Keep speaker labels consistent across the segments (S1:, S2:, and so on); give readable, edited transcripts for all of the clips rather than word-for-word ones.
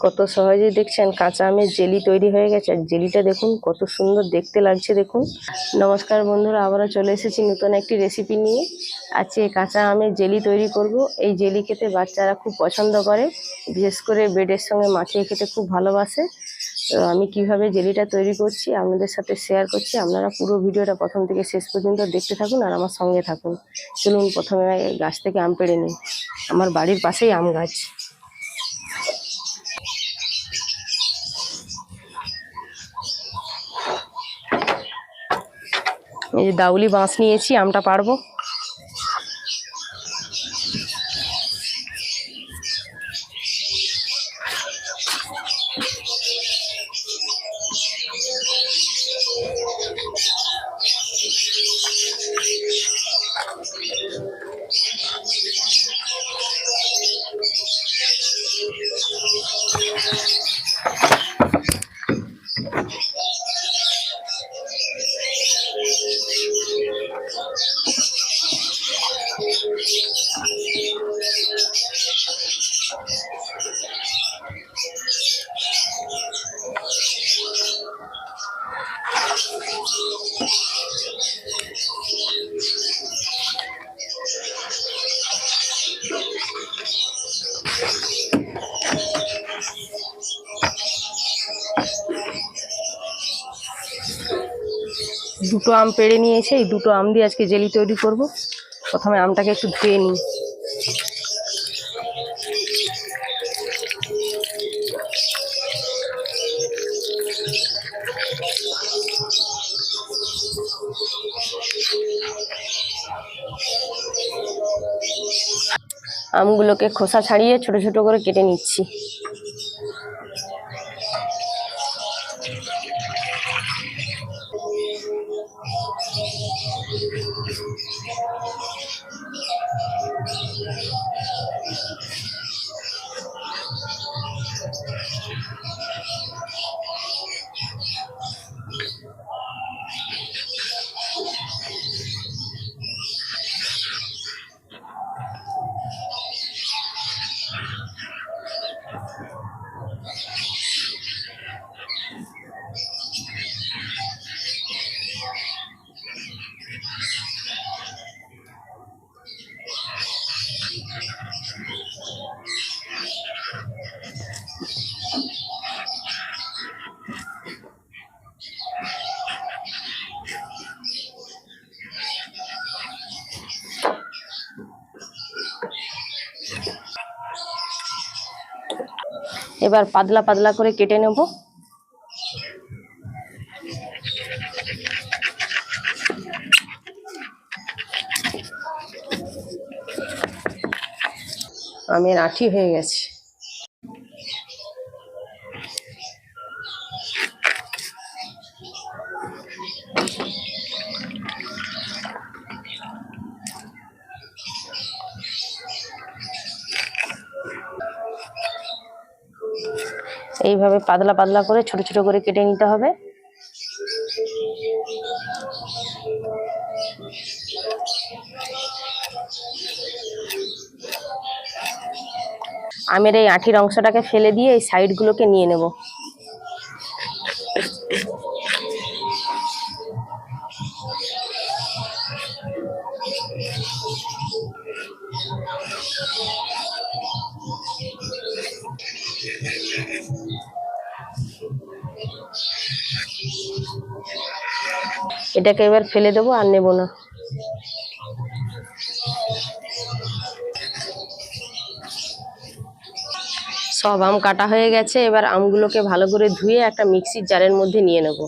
S1: কত সহজেই দেখছেন কাঁচা আমের জেলি তৈরি হয়ে গেছে। আর জেলিটা দেখুন কত সুন্দর দেখতে লাগছে দেখুন। নমস্কার বন্ধুরা, আবারও চলে এসেছি নতুন একটি রেসিপি নিয়ে। আজকে কাঁচা আমের জেলি তৈরি করব। এই জেলি খেতে বাচ্চারা খুব পছন্দ করে, বিশেষ করে ব্রেডের সঙ্গে মাখিয়ে খেতে খুব ভালোবাসে। তো আমি কিভাবে জেলিটা তৈরি করছি আপনাদের সাথে শেয়ার করছি। আপনারা পুরো ভিডিওটা প্রথম থেকে শেষ পর্যন্ত দেখতে থাকুন আর আমার সঙ্গে থাকুন। চলুন প্রথমে গাছ থেকে আম পেড়ে নিই। আমার বাড়ির পাশেই আম গাছ। এই যে দাউলি বাঁশ নিয়েছি, আমটা পাড়বো। দুটো আম পেড়ে নিয়েছে, এই দুটো আম দিয়ে আজকে জেলি তৈরি করব। প্রথমে আমটাকে একটু ধুয়ে নিই। আমগুলোকে খোসা ছাড়িয়ে ছোট ছোট করে কেটে নিচ্ছি। এবার পাতলা পাতলা করে কেটে নেব। আমের আঁটি হয়ে গেছে। এইভাবে পাতলা পাতলা করে ছোট ছোট করে কেটে নিতে হবে। আমের এই আঁঠির অংশটাকে ফেলে দিয়ে এই সাইডগুলোকে নিয়ে নেব। এটাকে এবার ফেলে দেবো, আর নেব না। সব আম কাটা হয়ে গেছে। এবার আমগুলোকে ভালো করে ধুয়ে একটা মিক্সির জারের মধ্যে নিয়ে নেব।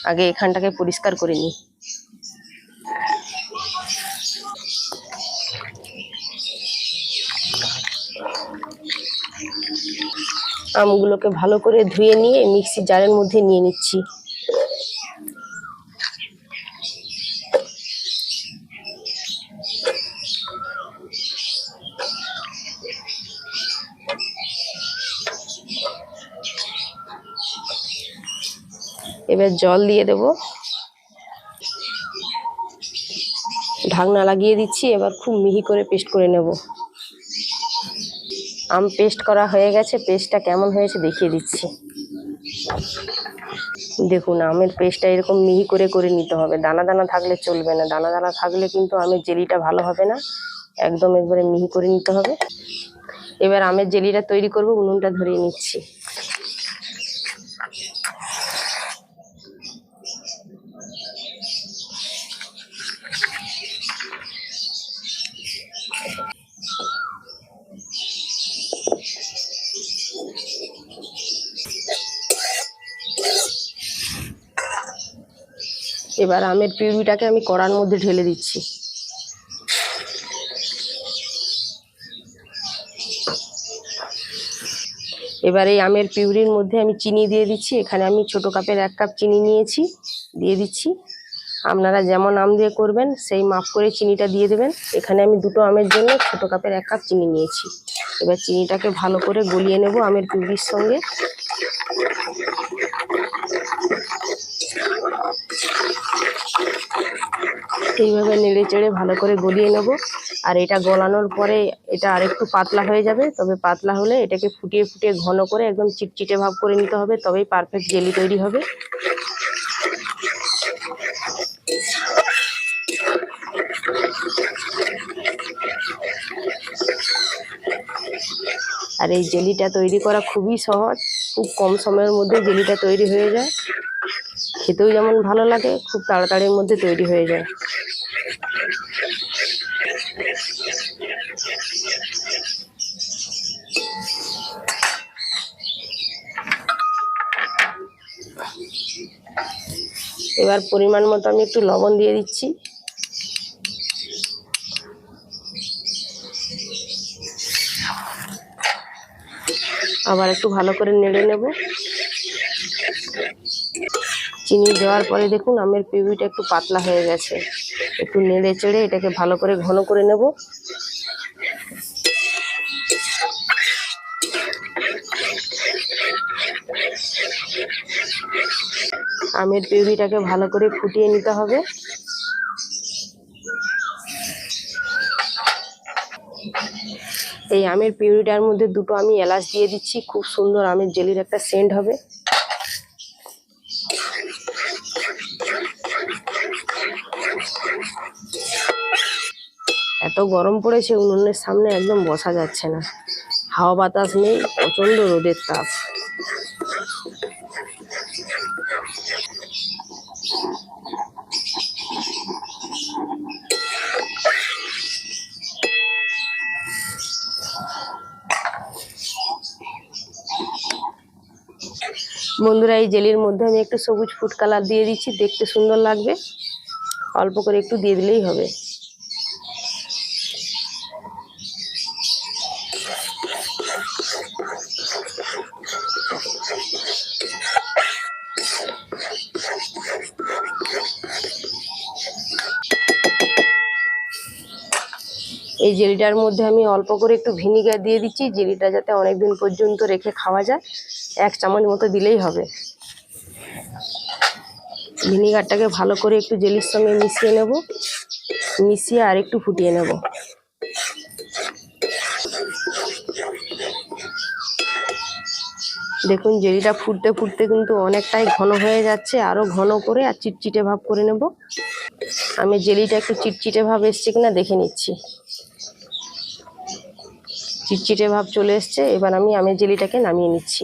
S1: আগে এখানটাকে পরিষ্কার করে নিই। আমগুলোকে ভালো করে ধুয়ে নিয়ে মিক্সির জারের মধ্যে নিয়ে নিচ্ছি। এবার জল দিয়ে দেব, ঢাকনা লাগিয়ে দিচ্ছি। এবার খুব মিহি করে পেস্ট করে নেব। আম পেস্ট করা হয়ে গেছে, পেস্টটা কেমন হয়েছে দেখিয়ে দিচ্ছি। দেখুন আমের পেস্টটা এরকম মিহি করে করে নিতে হবে, দানা দানা থাকলে চলবে না, দানা দানা থাকলে কিন্তু আমের জেলিটা ভালো হবে না, একদম একবারে মিহি করে নিতে হবে। এবার আমের জেলিটা তৈরি করব, উনুনটা ধরিয়ে নিচ্ছি। এবার আমের পিউরিটাকে আমি কড়ার মধ্যে ঢেলে দিচ্ছি। এবার এই আমের পিউরির মধ্যে আমি চিনি দিয়ে দিচ্ছি। এখানে আমি ছোট কাপের 1 কাপ চিনি নিয়েছি, দিয়ে দিচ্ছি। আপনারা যেমন আম দিয়ে করবেন সেই মাপ করে চিনিটা দিয়ে দেবেন। এখানে আমি 2টো আমের জন্য ছোট কাপের 1 কাপ চিনি নিয়েছি। এবার চিনিটাকে ভালো করে গলিয়ে নেব আমের পিউরির সঙ্গে। এইভাবে নেড়ে চেড়ে ভালো করে গলিয়ে নেব। আর এটা গলানোর পরে এটা আরেকটু পাতলা হয়ে যাবে, তবে পাতলা হলে এটাকে ফুটিয়ে ফুটিয়ে ঘন করে একদম চিটচিটে ভাব করে নিতে হবে, তবেই পারফেক্ট জেলি তৈরি হবে। আর এই জেলিটা তৈরি করা খুবই সহজ, খুব কম সময়ের মধ্যে জেলিটা তৈরি হয়ে যায়, খেতেও যেমন ভালো লাগে, খুব তাড়াতাড়ির মধ্যে তৈরি হয়ে যায়। এবার পরিমাণ মতো আমি একটু লবণ দিয়ে দিচ্ছি। আবার একটু ভালো করে নেড়ে নেব। চিনি দেওয়ার পরে দেখুন আমের পিউরিটা একটু পাতলা হয়ে গেছে, একটু নেড়ে চেড়ে এটাকে ভালো করে ঘন করে নেব। আমের পিউরিটাকে ভালো করে ফুটিয়ে নিতে হবে। এই আমের পিউরিটার মধ্যে 2টো আমি এলাচ দিয়ে দিচ্ছি, খুব সুন্দর আমের জেলির একটা সেন্ট হবে। এত গরম পড়েছে, উনুনের সামনে একদম বসা যাচ্ছে না, হাওয়া বাতাস নেই, প্রচণ্ড রোদের তাপ। বন্ধুরা এই জেলির মধ্যে আমি একটু সবুজ ফুড কালার দিয়ে দিচ্ছি, দেখতে সুন্দর লাগবে, অল্প করে একটু দিয়ে দিলেই হবে। এই জেলিটার মধ্যে আমি অল্প করে একটু ভিনিগার দিয়ে দিচ্ছি, জেলিটা যাতে অনেকদিন পর্যন্ত রেখে খাওয়া যায়। 1 চামচ মতো দিলেই হবে। ভিনিগারটাকে ভালো করে একটু জেলির সঙ্গে মিশিয়ে নেব, মিশিয়ে আর একটু ফুটিয়ে নেব। দেখুন জেলিটা ফুটতে ফুটতে কিন্তু অনেকটাই ঘন হয়ে যাচ্ছে, আরো ঘন করে আর চিটচিটে ভাব করে নেব। আমি জেলিটা একটু চিটচিটে ভাব এসছে কিনা দেখে নিচ্ছি। চিটচিটে ভাব চলে এসছে, এবার আমি আমের জেলিটাকে নামিয়ে নিচ্ছি।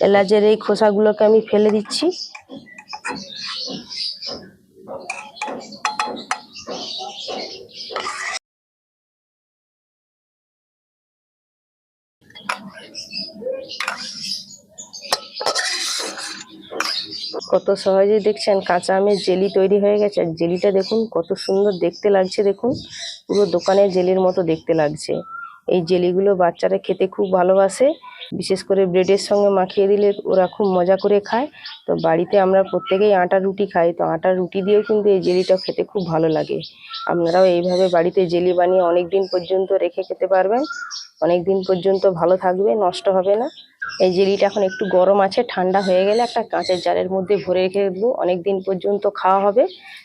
S1: এলাচের এই খোসাগুলোকে আমি ফেলে দিচ্ছি। কত সহজেই দেখছেন কাঁচা আমের জেলি তৈরি হয়ে গেছে। আর জেলিটা দেখুন কত সুন্দর দেখতে লাগছে, দেখুন পুরো দোকানের জেলির মতো দেখতে লাগছে। এই জেলিগুলো বাচ্চারা খেতে খুব ভালোবাসে, বিশেষ করে ব্রেডের সঙ্গে মাখিয়ে দিলে ওরা খুব মজা করে খায়। তো বাড়িতে আমরা প্রত্যেকেই আটা রুটি খাই, তো আটা রুটি দিয়েও কিন্তু এই জেলিটা খেতে খুব ভালো লাগে। আপনারাও এইভাবে বাড়িতে জেলি বানিয়ে অনেক দিন পর্যন্ত রেখে খেতে পারবেন, অনেক দিন পর্যন্ত ভালো থাকবে, নষ্ট হবে না। এই জেলিটা এখন একটু গরম আছে, ঠান্ডা হয়ে গেলে একটা কাঁচের জারের মধ্যে ভরে রেখে দেবো, অনেক দিন পর্যন্ত খাওয়া হবে।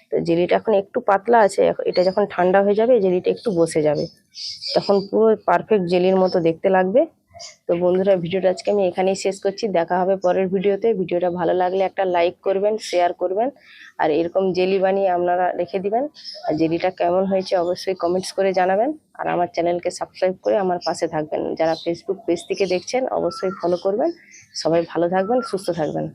S1: তো জেলিটা এখন একটু পাতলা আছে, এটা যখন ঠান্ডা হয়ে যাবে জেলিটা একটু বসে যাবে, তখন পুরো পারফেক্ট জেলির মতো দেখতে লাগবে। তো বন্ধুরা, ভিডিওটা আজকে আমি এখানেই শেষ করছি। দেখা হবে পরের ভিডিওতে। ভিডিওটা ভালো লাগলে একটা লাইক করবেন, শেয়ার করবেন, আর এরকম জেলি বানিয়ে আপনারা রেখে দিবেন। আর জেলিটা কেমন হয়েছে অবশ্যই কমেন্টস করে জানাবেন। আর আমার চ্যানেলকে সাবস্ক্রাইব করে আমার পাশে থাকবেন। যারা ফেসবুক পেজ থেকে দেখছেন অবশ্যই ফলো করবেন। সবাই ভালো থাকবেন, সুস্থ থাকবেন।